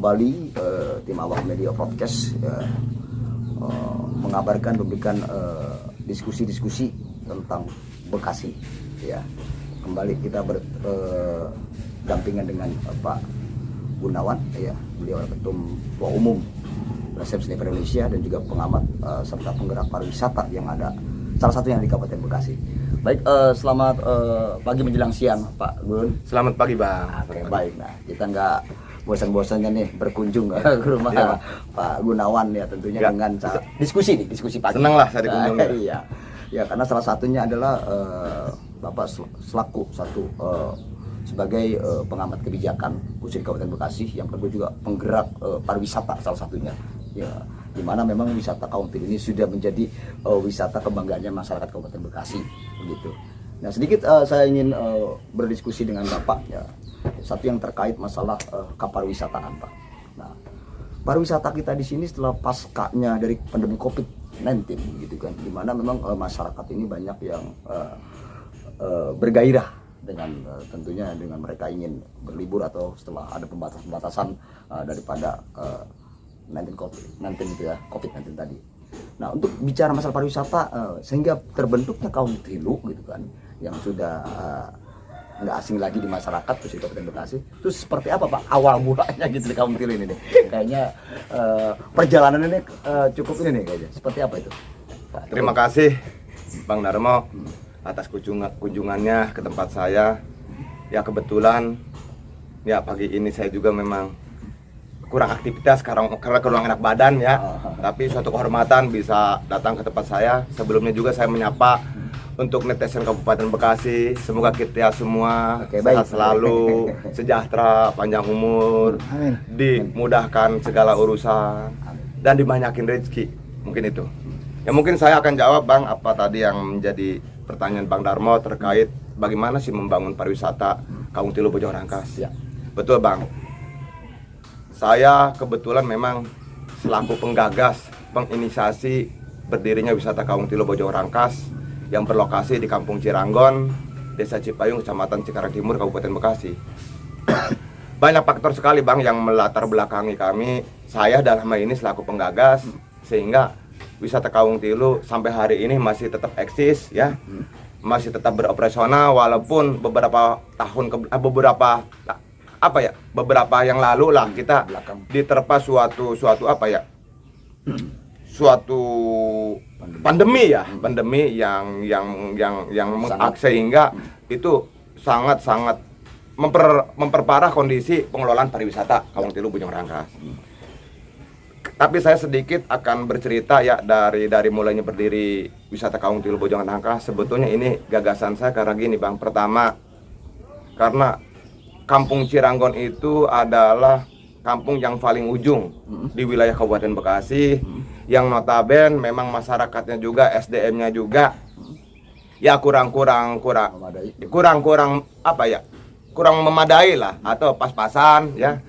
kembali tim awak media podcast mengabarkan, memberikan diskusi-diskusi tentang Bekasi. Ya, kembali kita berdampingan dengan Pak Gunawan, ya, beliau Ketua Umum Resepsi Indonesia dan juga pengamat serta penggerak pariwisata yang ada salah satunya di Kabupaten Bekasi. Baik, selamat pagi menjelang siang Pak Gun. Selamat pagi Bang. Baik, nah kita nggak bosan-bosannya nih berkunjung ke rumah ya, Pak Gunawan ya, tentunya dengan diskusi pagi. Senang lah saya dikunjungi. Iya, ya karena salah satunya adalah Bapak selaku satu sebagai pengamat kebijakan khusus di Kabupaten Bekasi, yang kedua juga penggerak pariwisata salah satunya. Ya, di mana memang wisata Kaungtil ini sudah menjadi wisata kebanggaannya masyarakat Kabupaten Bekasi, begitu. Nah, sedikit saya ingin berdiskusi dengan Bapak, ya. Satu yang terkait masalah kepariwisataan, Pak. Nah, pariwisata kita di sini setelah paskanya dari pandemi COVID-19, gitu kan, di mana memang masyarakat ini banyak yang bergairah dengan tentunya dengan mereka ingin berlibur atau setelah ada pembatasan daripada COVID-19 itu ya, COVID-19 tadi. Nah, untuk bicara masalah pariwisata sehingga terbentuknya Kaungtil gitu kan, yang sudah nggak asing lagi di masyarakat khusus Kabupaten Bekasi, itu seperti apa Pak awal mulanya gitu di Kaungtil ini nih? Kayaknya perjalanan ini cukup ini nih kayaknya. Seperti apa itu, Pak? Terima kasih Bang Darmo atas kunjungannya ke tempat saya. Ya kebetulan ya pagi ini saya juga memang kurang aktivitas karena kurang enak badan ya. Tapi suatu kehormatan bisa datang ke tempat saya. Sebelumnya juga saya menyapa untuk netizen Kabupaten Bekasi, semoga kita semua sehat selalu, sejahtera, panjang umur, dimudahkan segala urusan, dan dibanyakin rezeki. Mungkin itu. Ya mungkin saya akan jawab Bang apa tadi yang menjadi pertanyaan Bang Darmo terkait bagaimana sih membangun pariwisata Kaungtil Bojong Rangkas. Ya. Betul Bang. Saya kebetulan memang selaku penggagas, penginisiasi berdirinya wisata Kaungtil Bojong Rangkas yang berlokasi di Kampung Ciranggon, Desa Cipayung, Kecamatan Cikarang Timur, Kabupaten Bekasi. Banyak faktor sekali Bang yang melatar belakangi kami, saya dalam hal ini selaku penggagas, sehingga wisata Kaungtil sampai hari ini masih tetap eksis ya, masih tetap beroperasional walaupun beberapa yang lalu lah kita diterpa suatu pandemi yang sehingga itu sangat memperparah kondisi pengelolaan pariwisata Kaungtil Bojong Rangkas. Tapi saya sedikit akan bercerita ya dari mulainya berdiri wisata Kaungtil Bojong Rangkas. Sebetulnya ini gagasan saya karena gini Bang. Pertama, karena Kampung Ciranggon itu adalah kampung yang paling ujung di wilayah Kabupaten Bekasi, yang notaben memang masyarakatnya juga, SDM-nya juga ya kurang memadai lah, atau pas-pasan ya.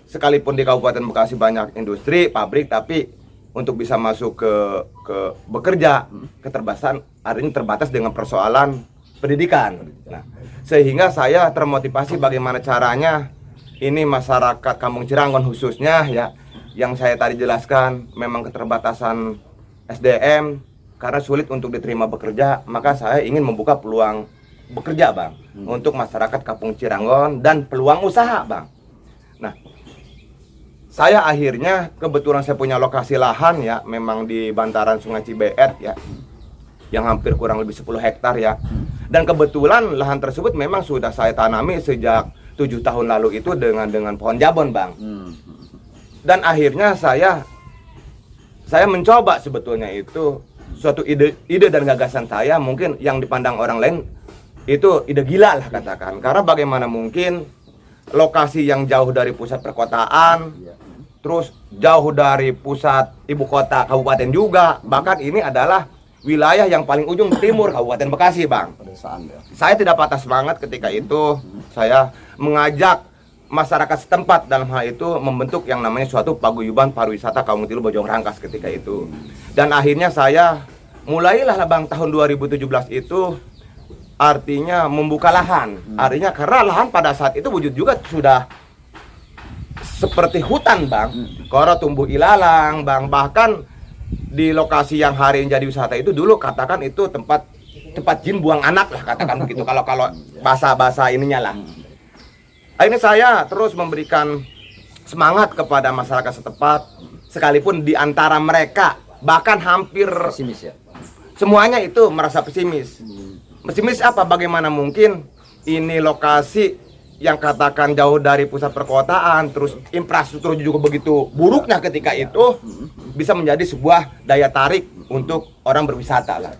Sekalipun di Kabupaten Bekasi banyak industri, pabrik, tapi untuk bisa masuk ke bekerja keterbatasan, artinya terbatas dengan persoalan pendidikan. Nah, sehingga saya termotivasi bagaimana caranya ini masyarakat Kampung Ciranggon khususnya ya, yang saya tadi jelaskan memang keterbatasan SDM karena sulit untuk diterima bekerja, maka saya ingin membuka peluang bekerja Bang untuk masyarakat Kampung Ciranggon dan peluang usaha Bang. Nah, saya akhirnya kebetulan saya punya lokasi lahan ya, memang di bantaran Sungai Cibeet ya, yang hampir kurang lebih 10 hektar ya. Dan kebetulan lahan tersebut memang sudah saya tanami sejak 7 tahun lalu itu dengan pohon jabon Bang. Dan akhirnya saya mencoba sebetulnya itu suatu ide dan gagasan saya, mungkin yang dipandang orang lain itu ide gila lah katakan. Karena bagaimana mungkin lokasi yang jauh dari pusat perkotaan, terus jauh dari pusat ibu kota kabupaten juga, bahkan ini adalah wilayah yang paling ujung timur Kabupaten Bekasi Bang. Saya tidak patah semangat ketika itu. Saya mengajak masyarakat setempat dalam hal itu membentuk yang namanya suatu paguyuban pariwisata Kaungtil Bojong Rangkas ketika itu. Dan akhirnya saya mulailah Bang tahun 2017 itu artinya membuka lahan. Artinya karena lahan pada saat itu wujud juga sudah seperti hutan bang, koro tumbuh ilalang bang, bahkan di lokasi yang hari ini jadi wisata itu dulu katakan itu tempat jin buang anak lah katakan begitu kalau bahasa ininya lah. Akhirnya saya terus memberikan semangat kepada masyarakat setempat, sekalipun di antara mereka bahkan hampir Pesimis ya. semuanya itu merasa pesimis. Pesimis apa? Bagaimana mungkin ini lokasi yang katakan jauh dari pusat perkotaan, terus infrastruktur juga begitu buruknya ketika itu bisa menjadi sebuah daya tarik untuk orang berwisata lah.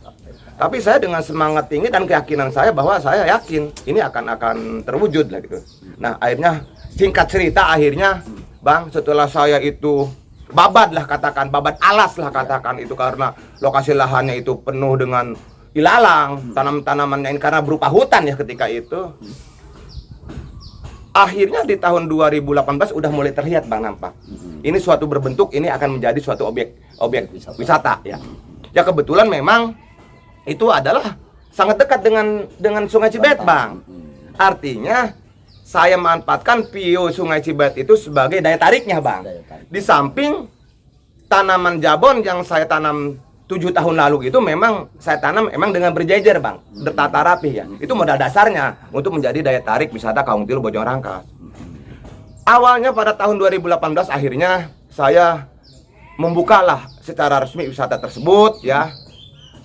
Tapi saya dengan semangat tinggi dan keyakinan saya bahwa saya yakin ini akan terwujud lah gitu. Nah akhirnya singkat cerita akhirnya bang, setelah saya itu babat lah katakan, babat alas lah katakan itu karena lokasi lahannya itu penuh dengan ilalang, tanamannya ini karena berupa hutan ya ketika itu. Akhirnya di tahun 2018 udah mulai terlihat bang nampak. Ini suatu berbentuk, ini akan menjadi suatu objek wisata ya. Ya kebetulan memang itu adalah sangat dekat dengan Sungai Cibet bang. Artinya saya manfaatkan view Sungai Cibet itu sebagai daya tariknya bang. Di samping tanaman jabon yang saya tanam 7 tahun lalu itu memang saya tanam emang dengan berjejer bang, bertata rapi ya. Itu modal dasarnya untuk menjadi daya tarik wisata Kaung Tilu Bojong Rangkas. Awalnya pada tahun 2018 akhirnya saya membukalah secara resmi wisata tersebut ya.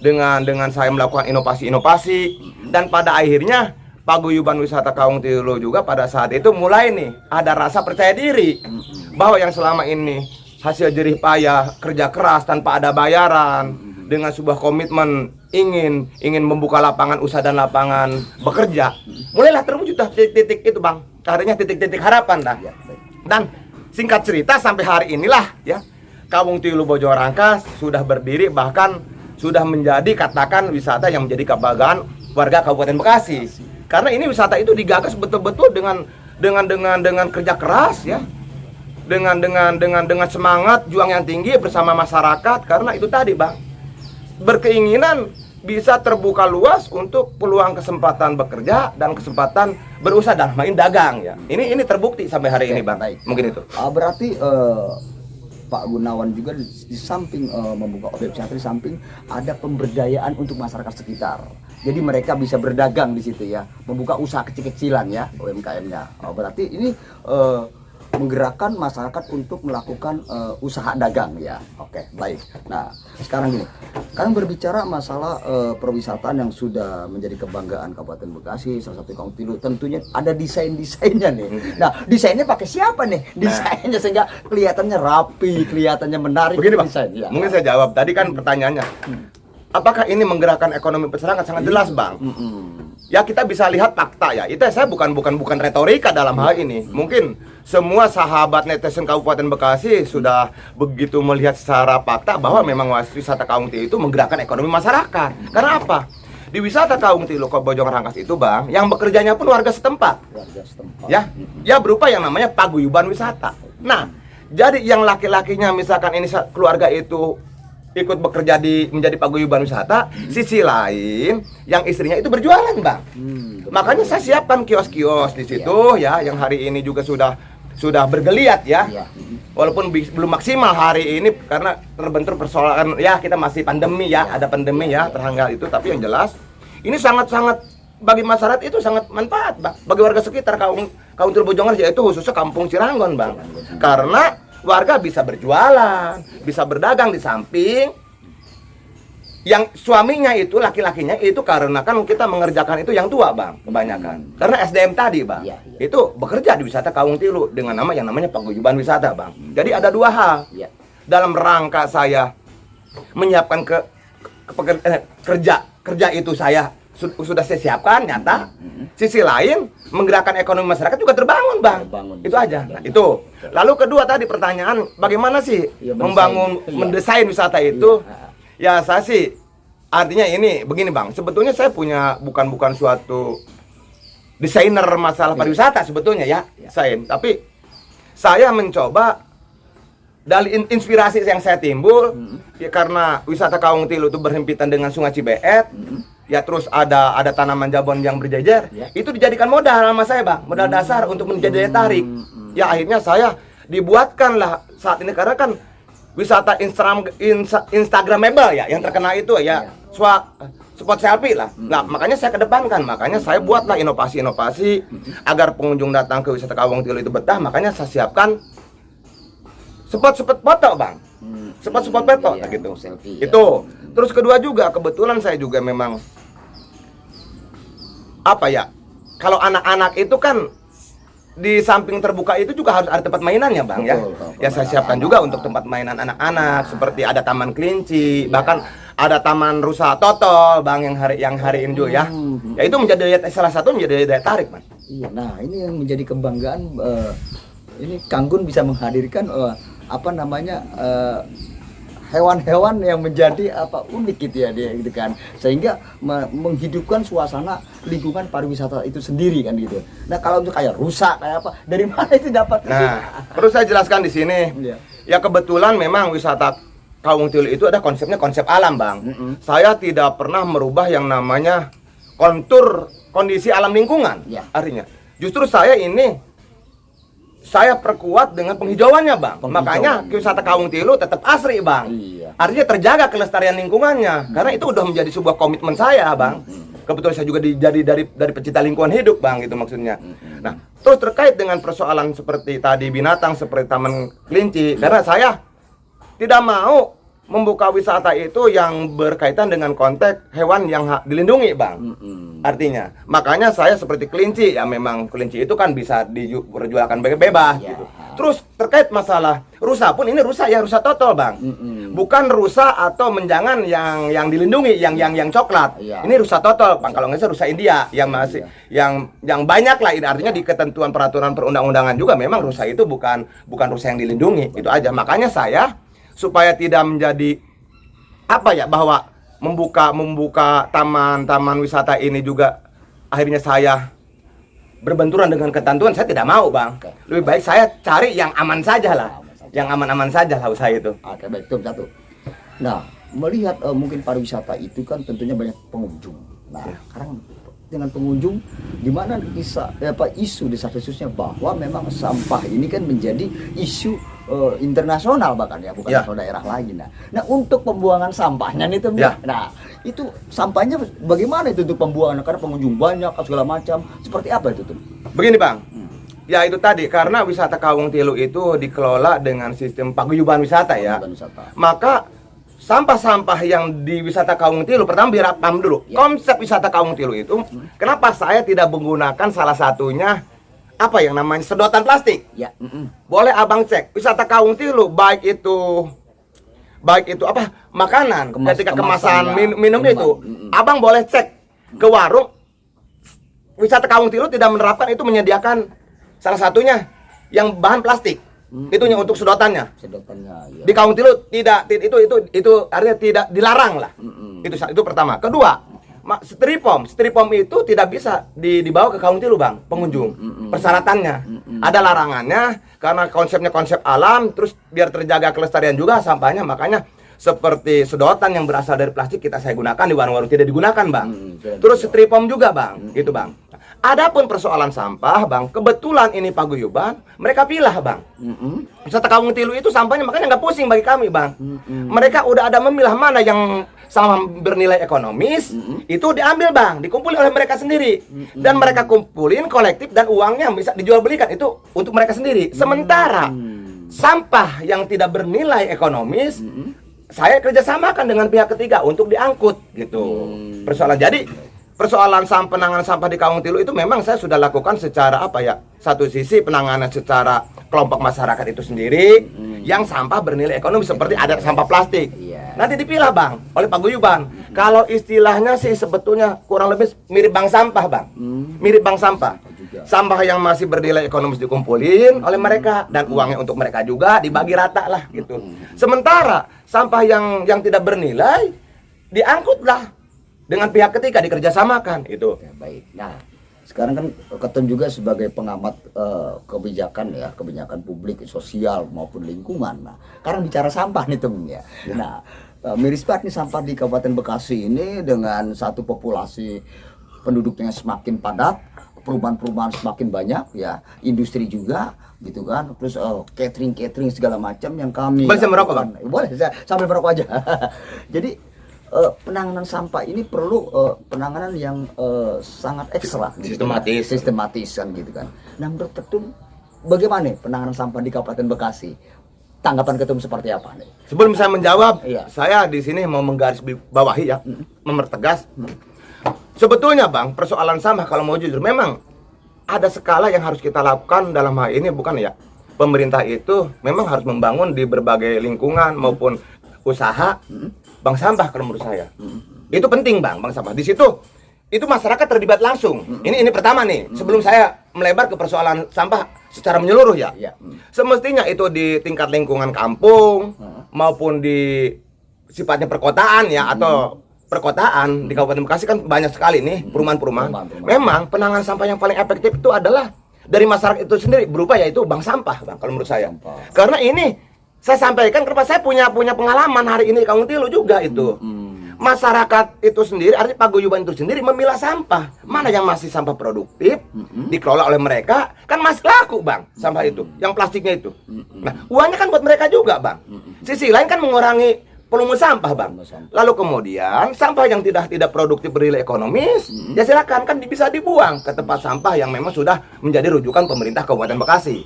Dengan saya melakukan inovasi-inovasi dan pada akhirnya paguyuban wisata Kaung Tilu juga pada saat itu mulai nih ada rasa percaya diri bahwa yang selama ini hasil jerih payah, kerja keras tanpa ada bayaran, dengan sebuah komitmen ingin membuka lapangan usaha dan lapangan bekerja, mulailah terwujud titik-titik itu bang. Akhirnya titik-titik harapan dah. Dan singkat cerita sampai hari inilah ya, Kaung Tilu Bojong Rangkas sudah berdiri, bahkan sudah menjadi katakan wisata yang menjadi kebanggaan warga Kabupaten Bekasi. Karena ini wisata itu digagas betul-betul dengan kerja keras ya. Dengan semangat juang yang tinggi bersama masyarakat, karena itu tadi bang, berkeinginan bisa terbuka luas untuk peluang kesempatan bekerja dan kesempatan berusaha dan main dagang ya. Ini terbukti sampai hari ini bang. Baik. Mungkin itu. Berarti Pak Gunawan juga di samping membuka objek wisata, di samping ada pemberdayaan untuk masyarakat sekitar. Jadi mereka bisa berdagang di situ ya, membuka usaha kecil-kecilan ya, UMKM-nya. Berarti ini menggerakkan masyarakat untuk melakukan usaha dagang ya. Oke, baik. Nah, sekarang gini. Sekarang berbicara masalah perwisataan yang sudah menjadi kebanggaan Kabupaten Bekasi, salah satu Kaung Tilu, tentunya ada desain-desainnya nih. Nah, desainnya pakai siapa nih? Desainnya sehingga kelihatannya rapi, kelihatannya menarik. Begini bang, desain, ya. mungkin saya jawab. Tadi kan pertanyaannya, apakah ini menggerakkan ekonomi masyarakat? Sangat jelas bang. Ya kita bisa lihat fakta ya. Itu saya bukan retorika dalam hal ini. Mungkin semua sahabat netizen Kabupaten Bekasi sudah begitu melihat secara fakta bahwa memang wisata Kaung Tilu itu menggerakkan ekonomi masyarakat. Karena apa? Di wisata Kaung Tilu Bojong Rangkas itu bang, yang bekerjanya pun warga setempat. Ya berupa yang namanya paguyuban wisata. Nah, jadi yang laki-lakinya misalkan ini keluarga itu ikut bekerja menjadi paguyuban wisata, sisi lain yang istrinya itu berjualan bang. Makanya saya siapkan kios-kios di situ ya, yang hari ini juga sudah bergeliat ya. Walaupun belum maksimal hari ini karena terbentur persoalan ya, kita masih pandemi ya, ada pandemi ya terhanggal itu, tapi yang jelas ini sangat-sangat bagi masyarakat itu sangat manfaat bang. Bagi warga sekitar Kaung Tilu Bojong Rangkas, yaitu khususnya Kampung Ciranggon bang. Karena warga bisa berjualan, bisa berdagang di samping yang suaminya itu, laki-lakinya itu, karena kan kita mengerjakan itu yang tua bang, kebanyakan. Karena SDM tadi bang, itu bekerja di wisata Kaung Tilu dengan nama yang namanya paguyuban wisata bang. Jadi ada dua hal dalam rangka saya menyiapkan kerja itu saya sudah saya siapkan nyata. Sisi lain menggerakkan ekonomi masyarakat juga terbangun bang. Itu aja. Nah itu. Lalu kedua tadi pertanyaan, bagaimana sih mendesain wisata itu? Ya saya sih artinya ini begini bang. Sebetulnya saya punya bukan suatu desainer masalah pariwisata sebetulnya ya, tapi saya mencoba dari inspirasi yang saya timbul ya, karena wisata Kaung Tilu itu berhimpitan dengan Sungai Cibet. Ya terus ada tanaman jabon yang berjejer, itu dijadikan modal sama saya bang, modal dasar untuk menjadi daya tarik. Ya akhirnya saya dibuatkanlah saat ini karena kan wisata Instagramable ya yang terkenal itu ya spot selfie lah. Nah, makanya saya kedepankan, makanya saya buatlah inovasi-inovasi agar pengunjung datang ke wisata Kawung Tilu itu betah. Makanya saya siapkan spot-spot foto, Bang. Spot-spot foto gitu. Selfie, itu. Terus kedua juga kebetulan saya juga memang apa ya? Kalau anak-anak itu kan di samping terbuka itu juga harus ada tempat mainannya, Bang. Ya saya siapkan juga untuk tempat mainan anak-anak seperti ada taman kelinci, bahkan ada taman rusa totol, Bang, yang hari ini juga ya. Ya itu menjadi salah satu menjadi daya tarik, Bang. Iya, nah ini yang menjadi kebanggaan, ini Kang Gun bisa menghadirkan hewan-hewan yang menjadi unik gitu ya dia gitu kan, sehingga menghidupkan suasana lingkungan pariwisata itu sendiri kan gitu. Nah kalau untuk kayak rusa kayak apa, dari mana itu dapat? Nah, perlu saya jelaskan di sini. Ya kebetulan memang wisata Kawung Tilu itu ada konsepnya konsep alam, Bang. Saya tidak pernah merubah yang namanya kontur kondisi alam lingkungan. Artinya, justru saya perkuat dengan penghijauannya, Bang. Makanya wisata Kawung Tilu tetap asri, Bang. Artinya terjaga kelestarian lingkungannya. Karena itu udah menjadi sebuah komitmen saya, Bang. Kebetulan saya juga jadi dari pecinta lingkungan hidup, Bang, gitu maksudnya. Nah, terus terkait dengan persoalan seperti tadi binatang seperti taman kelinci, karena saya tidak mau membuka wisata itu yang berkaitan dengan konteks hewan yang dilindungi, Bang. Artinya, makanya saya seperti kelinci, ya memang kelinci itu kan bisa diperjualkan bebas gitu. Terus terkait masalah rusa pun ini rusa totol, Bang. Bukan rusa atau menjangan yang dilindungi, yang coklat. Ini rusa totol, Bang. Kalau nggak salah rusa India yang masih yang banyak lah. Ini artinya di ketentuan peraturan perundang-undangan juga memang rusa itu bukan rusa yang dilindungi. Itu aja. Makanya saya supaya tidak menjadi bahwa membuka taman wisata ini juga akhirnya saya berbenturan dengan ketentuan, saya tidak mau, Bang. Lebih baik saya cari yang aman saja lah. Yang aman-aman saja lah usaha itu. Oke, baik, itu satu. Nah, melihat mungkin pariwisata itu kan tentunya banyak pengunjung. Nah, sekarang dengan pengunjung gimana isu desas-desusnya bahwa memang sampah ini kan menjadi isu internasional bahkan ya, bukan asal daerah lagi. Nah untuk pembuangan sampahnya itu, nah itu sampahnya bagaimana itu untuk pembuangan, karena pengunjung banyak segala macam, seperti apa itu tuh? Begini, Bang. Ya itu tadi, karena wisata Kawung Tilu itu dikelola dengan sistem paguyuban wisata ya. Maka sampah-sampah yang di wisata Kawung Tilu, pertama biar paham dulu konsep wisata Kawung Tilu itu. Kenapa saya tidak menggunakan salah satunya yang namanya sedotan plastik? Boleh Abang cek wisata Kawung Tilu, baik itu makanan, ketika kemasan minum itu, Abang boleh cek ke warung. Wisata Kawung Tilu tidak menerapkan itu, menyediakan salah satunya yang bahan plastik. Itunya untuk sedotannya. Di Kawung Tilu itu artinya tidak dilarang lah. Itu pertama. Kedua, styrofoam itu tidak bisa dibawa ke Kawung Tilu, Bang, pengunjung. Persyaratannya ada larangannya karena konsepnya konsep alam, terus biar terjaga kelestarian juga sampahnya. Makanya seperti sedotan yang berasal dari plastik saya gunakan, di warung-warung tidak digunakan, Bang. Terus styrofoam juga, Bang, gitu, Bang. Adapun persoalan sampah, Bang, kebetulan ini paguyuban, mereka pilah, Bang. Wisata Kawung Tilu itu sampahnya makanya nggak pusing bagi kami, Bang. Mereka udah ada memilah mana yang sampah bernilai ekonomis, itu diambil, Bang, dikumpulin oleh mereka sendiri. Dan mereka kumpulin kolektif dan uangnya bisa dijual belikan, itu untuk mereka sendiri. Sementara sampah yang tidak bernilai ekonomis, saya kerjasamakan dengan pihak ketiga untuk diangkut gitu. Persoalan penanganan sampah di Kawung Tilu itu memang saya sudah lakukan secara satu sisi penanganan secara kelompok masyarakat itu sendiri yang sampah bernilai ekonomi seperti ada sampah plastik. Nanti dipilah, Bang, oleh paguyuban. Kalau istilahnya sih sebetulnya kurang lebih mirip bank sampah, Bang. Mirip bank sampah. Sampah yang masih bernilai ekonomis dikumpulin oleh mereka dan uangnya untuk mereka juga dibagi rata lah gitu. Sementara sampah yang tidak bernilai diangkutlah dengan pihak ketiga, dikerjasamakan itu. Baik. Nah, sekarang kan Ketum juga sebagai pengamat kebijakan publik, sosial maupun lingkungan. Nah, sekarang bicara sampah nih, Tum ya. Nah, miris banget nih sampah di Kabupaten Bekasi ini dengan satu populasi penduduknya semakin padat, perumahan-perumahan semakin banyak ya, industri juga gitu kan, terus catering segala macam yang kami Boleh saya merokok, Bang? Boleh, saya sambil merokok aja. Jadi penanganan sampah ini perlu penanganan yang sangat ekstra, gitu kan. Sistematis kan gitu kan. Nah, menurut Ketum bagaimana penanganan sampah di Kabupaten Bekasi? Tanggapan Ketum seperti apa nih? Sebelum saya menjawab, Iya. saya di sini mau menggarisbawahi ya, mempertegas. Sebetulnya Bang, persoalan sampah kalau mau jujur, memang ada skala yang harus kita lakukan dalam hal ini, bukan ya? Pemerintah itu memang harus membangun di berbagai lingkungan maupun usaha bank sampah kalau menurut saya. Itu penting Bang, bank sampah. Di situ itu masyarakat terlibat langsung. Ini pertama nih, sebelum saya melebar ke persoalan sampah secara menyeluruh ya. Iya. Semestinya itu di tingkat lingkungan kampung maupun di sifatnya perkotaan ya, atau perkotaan di Kabupaten Bekasi kan banyak sekali nih perumahan-perumahan. Memang penanganan sampah yang paling efektif itu adalah dari masyarakat itu sendiri, berupa yaitu bank sampah Bang kalau menurut saya. Karena ini saya sampaikan karena saya punya pengalaman hari ini di Kaung Tilu juga itu. Masyarakat itu sendiri, artinya paguyuban itu sendiri memilah sampah. Mana yang masih sampah produktif, dikelola oleh mereka, kan masih laku Bang, sampah itu, yang plastiknya itu. Nah, uangnya kan buat mereka juga Bang. Sisi lain kan mengurangi volume sampah Bang. Lalu kemudian, sampah yang tidak produktif bernilai ekonomis, ya silakan kan bisa dibuang ke tempat sampah yang memang sudah menjadi rujukan pemerintah Kabupaten Bekasi.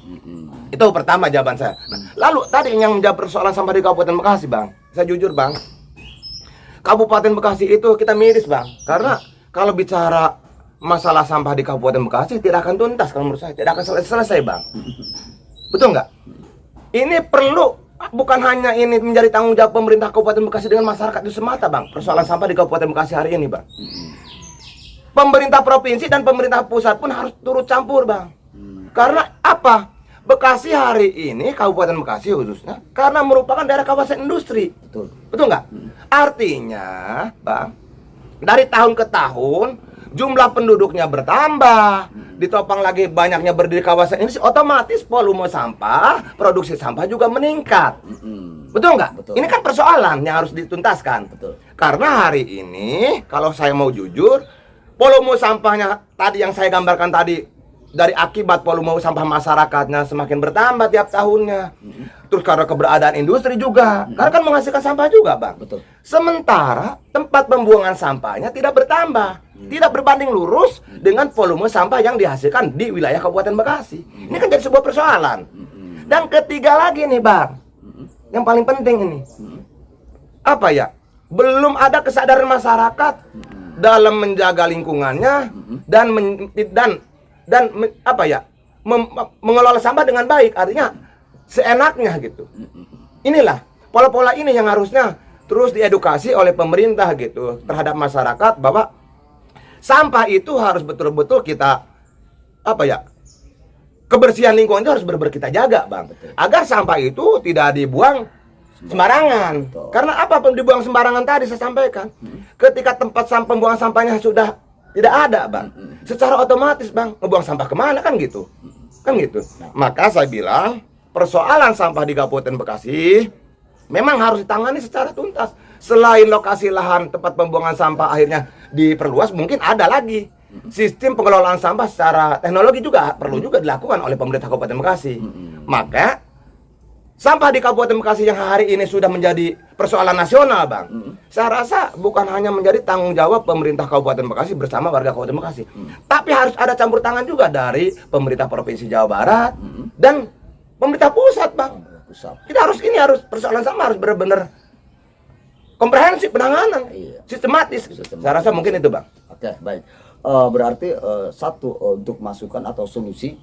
Itu pertama jawaban saya. Nah, lalu tadi yang menjawab persoalan sampah di Kabupaten Bekasi Bang, saya jujur Bang, Kabupaten Bekasi itu kita miris Bang, karena kalau bicara masalah sampah di Kabupaten Bekasi tidak akan tuntas kalau menurut saya, tidak akan selesai Bang. Betul nggak? Ini perlu, bukan hanya ini menjadi tanggung jawab pemerintah Kabupaten Bekasi dengan masyarakat itu semata Bang, persoalan sampah di Kabupaten Bekasi hari ini Bang. Pemerintah provinsi dan pemerintah pusat pun harus turut campur Bang. Karena apa? Bekasi hari ini, Kabupaten Bekasi khususnya, karena merupakan daerah kawasan industri. Betul nggak? Artinya, Bang, dari tahun ke tahun, jumlah penduduknya bertambah, ditopang lagi banyaknya berdiri kawasan industri, otomatis volume sampah, produksi sampah juga meningkat. Betul nggak? Betul. Ini kan persoalan yang harus dituntaskan. Betul. Karena hari ini, kalau saya mau jujur, volume sampahnya tadi yang saya gambarkan tadi, dari akibat volume sampah masyarakatnya semakin bertambah tiap tahunnya. Terus karena keberadaan industri juga, karena kan menghasilkan sampah juga Bang. Betul. Sementara tempat pembuangan sampahnya tidak bertambah, tidak berbanding lurus dengan volume sampah yang dihasilkan di wilayah Kabupaten Bekasi. Ini kan jadi sebuah persoalan. Dan ketiga lagi nih Bang, yang paling penting ini, apa ya? Belum ada kesadaran masyarakat dalam menjaga lingkungannya dan apa ya, mengelola sampah dengan baik, artinya seenaknya gitu. Inilah pola-pola ini yang harusnya terus diedukasi oleh pemerintah gitu terhadap masyarakat, bahwa sampah itu harus betul-betul kita apa ya, kebersihan lingkungan itu harus benar-benar kita jaga Bang, agar sampah itu tidak dibuang sembarangan. Karena apa dibuang sembarangan tadi saya sampaikan, ketika tempat pembuangan sampahnya sudah tidak ada Bang, secara otomatis Bang, ngebuang sampah kemana kan gitu. Kan gitu. Maka saya bilang, persoalan sampah di Kabupaten Bekasi memang harus ditangani secara tuntas. Selain lokasi lahan tempat pembuangan sampah akhirnya diperluas, mungkin ada lagi sistem pengelolaan sampah secara teknologi juga perlu juga dilakukan oleh pemerintah Kabupaten Bekasi. Maka sampah di Kabupaten Bekasi yang hari ini sudah menjadi persoalan nasional Bang, saya rasa bukan hanya menjadi tanggung jawab pemerintah Kabupaten Bekasi bersama warga Kabupaten Bekasi, tapi harus ada campur tangan juga dari pemerintah Provinsi Jawa Barat dan pemerintah pusat Bang. Kita harus persoalan sampah harus benar-benar komprehensif penanganan, sistematis. Saya rasa mungkin itu Bang. Oke, baik. Berarti satu untuk masukan atau solusi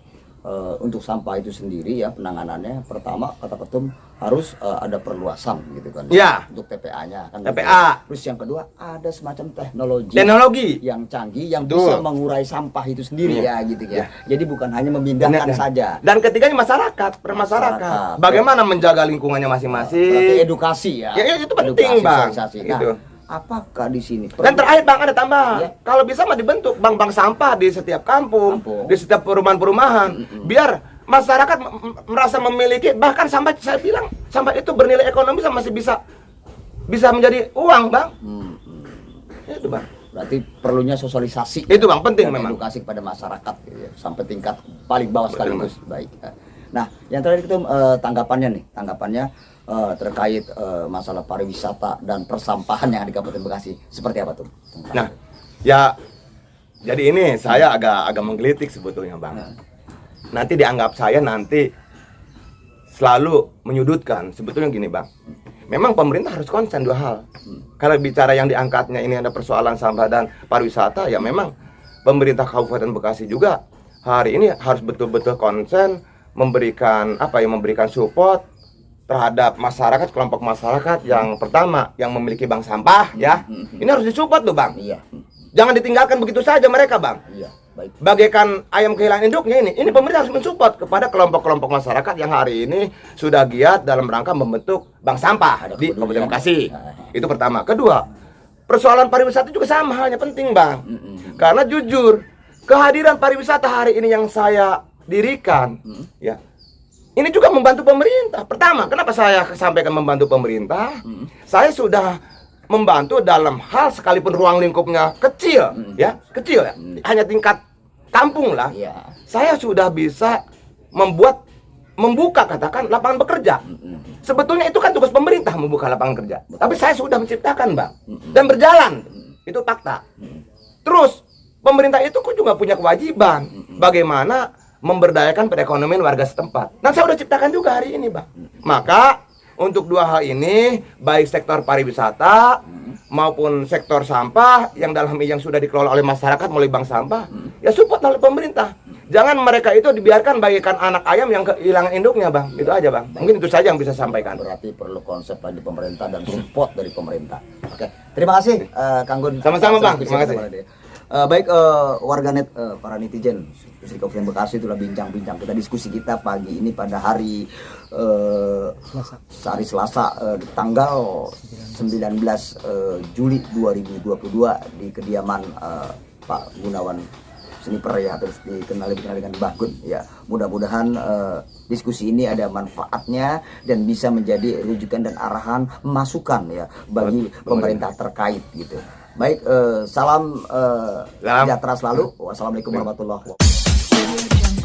untuk sampah itu sendiri ya, penanganannya pertama kata Ketum harus ada perluasan gitu kan ya, untuk TPA-nya kan, TPA gitu. Terus yang kedua ada semacam teknologi yang canggih yang bisa mengurai sampah itu sendiri ya gitu ya. Jadi bukan hanya memindahkan saja. Dan ketiganya masyarakat, masyarakat bagaimana menjaga lingkungannya masing-masing. Berarti edukasi ya. Ya itu penting Bang. Nah, gitu. Apakah di sini dan terakhir Bang ada tambahan, kalau bisa mah dibentuk bank-bank sampah di setiap kampung, di setiap perumahan-perumahan, biar masyarakat merasa memiliki, bahkan sampai saya bilang sampah itu bernilai ekonomi masih bisa menjadi uang Bang. Itu Bang. Berarti perlunya sosialisasi. Itu Bang, penting dan memang. edukasi kepada masyarakat gitu ya, sampai tingkat paling bawah sekaligus. Baik. Nah, yang terakhir itu tanggapannya terkait masalah pariwisata dan persampahan yang ada di Kabupaten Bekasi. Seperti apa tuh? Nah, ya jadi ini saya agak menggelitik sebetulnya Bang. Nanti dianggap saya nanti selalu menyudutkan. Sebetulnya gini Bang, memang pemerintah harus konsen dua hal. Kalau bicara yang diangkatnya ini ada persoalan sampah dan pariwisata, ya memang pemerintah Kabupaten Bekasi juga hari ini harus betul-betul konsen memberikan memberikan support terhadap masyarakat, kelompok masyarakat yang pertama yang memiliki bank sampah ya. Ini harus disupport loh Bang. Iya. Jangan ditinggalkan begitu saja mereka Bang. Iya, baik. Bagaikan ayam kehilangan induknya ini pemerintah harus mensupport kepada kelompok-kelompok masyarakat yang hari ini sudah giat dalam rangka membentuk bank sampah Ada di kepedulian. Kabupaten Bekasi. Nah. Itu pertama. Kedua, persoalan pariwisata juga sama halnya penting Bang. Karena jujur, kehadiran pariwisata hari ini yang saya dirikan ya, ini juga membantu pemerintah. Pertama, kenapa saya sampaikan membantu pemerintah? Saya sudah membantu dalam hal sekalipun ruang lingkupnya kecil, kecil ya, hanya tingkat kampung lah. Iya. Saya sudah bisa membuka katakan lapangan bekerja. Sebetulnya itu kan tugas pemerintah membuka lapangan kerja. Tapi saya sudah menciptakan Bang, dan berjalan. Itu fakta. Terus pemerintah itu juga punya kewajiban bagaimana memberdayakan perekonomian warga setempat. Nah, saya udah ciptakan juga hari ini Bang. Maka untuk dua hal ini, baik sektor pariwisata maupun sektor sampah yang sudah dikelola oleh masyarakat melalui bank sampah, ya support oleh pemerintah. Jangan mereka itu dibiarkan bagaikan anak ayam yang kehilangan induknya Bang. Itu aja Bang. Mungkin itu saja yang bisa saya sampaikan. Berarti perlu konsep dari pemerintah dan support dari pemerintah. Oke, terima kasih Kang Gun. Sama-sama, Bang. Atas Terima kasih. Baik, warganet, para netizen di Kabupaten Bekasi itulah bincang-bincang diskusi kita pagi ini pada hari Selasa, tanggal 19 Juli 2022 di kediaman Pak Gunawan Sniper ya, terus dikenal dengan Mbah Gun ya. Mudah-mudahan diskusi ini ada manfaatnya dan bisa menjadi rujukan dan arahan masukan ya bagi pemerintah terkait gitu. Baik, salam sejahtera selalu. Wassalamualaikum warahmatullahi wabarakatuh.